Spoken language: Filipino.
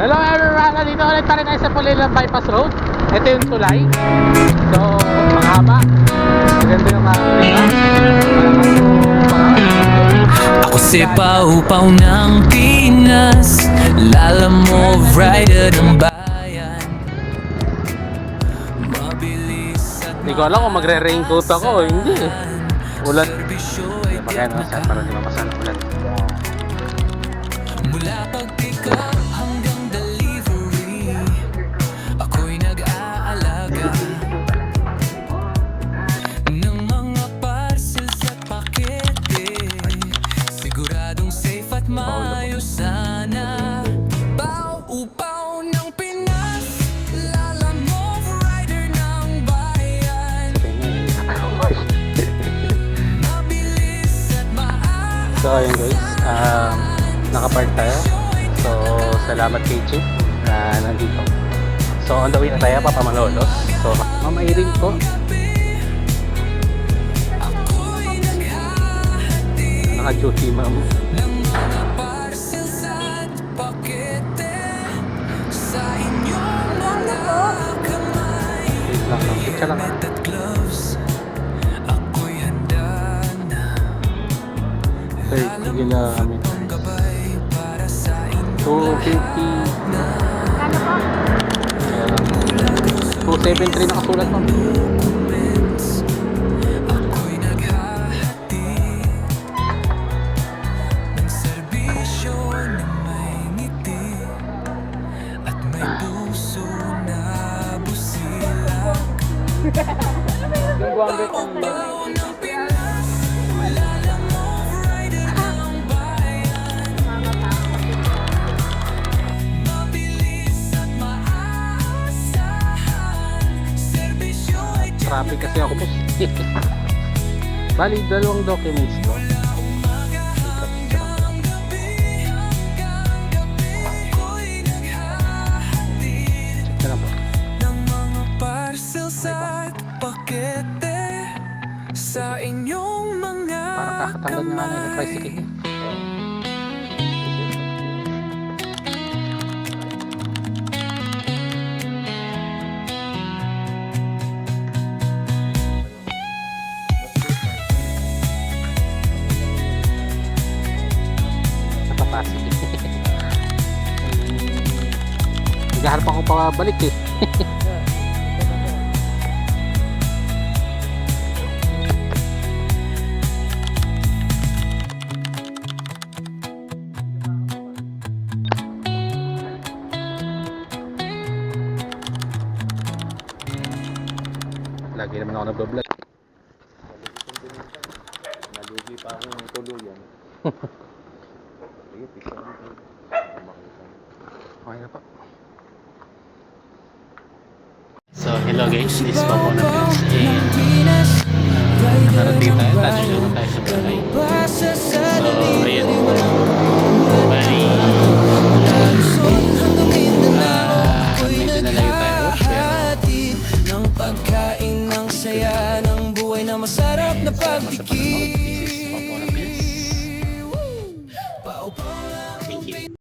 Hello everyone! Nandito ulit tayo tayo sa Pulilan Bypass Road. Ito yung tulay. So, mahaba. Maganda yung ako si Pau-Pau ng Pinas, Lalamove rider ng bayan. Mabilis at hindi ko alam kung magre-raincoat ako o hindi. Ulan. Pagkano sa para di mapasa ng ulan. mula pag-pick up hanggang delivery, ako'y nag-aalaga ng mga parcels at pakete. Siguradong safe at maayos sana. Pau-Pau ng Pinas, Lalamove rider ng bayan. Mabilis at maayos. So ayun guys, nakapark tayo. So salamat kay Chief na nandito. So on the way na tayo Papa Malolos. So mamairing ko. Naka-duty ma'am. ng mga parcels at pakete sa inyong mga kamay. Wait lang, picture lang. Helmet at gloves, ako'y handa na. Sir, sige na kami. Ang gabay para sa inyong 250. 273 nakasulat ma'am. moments. Ako'y naghahati ng serbisyo na may ngiti at may puso na busilak. Pau-Pau ng Pinas, Lalamove rider ng bayan. Mabilis at maaasahan, serbisyo ay Traffic kasi ako po. Bali, dalawang documents ko. umaga hanggang gabi, hanggang gabi ako'y naghahatid Check na lang po. ng mga parcels at pakete sa inyong mga Parang kakatanggal nga na yung tricycle niya. Nakapasok eh. Naghaharap ako pa balik eh. Lagi naman ako nag-vlog. Nalugi pa ako ng tuluyan. Sige, pisa ko. Okay na po. So, hello guys. This is Popo na friends. And nakarating tayo. Touch naman tayo sa balay. So, ayan. Bali. Medyo nalayo tayo. Pero ng pagkain ng saya ng buhay na masarap na pagdikit.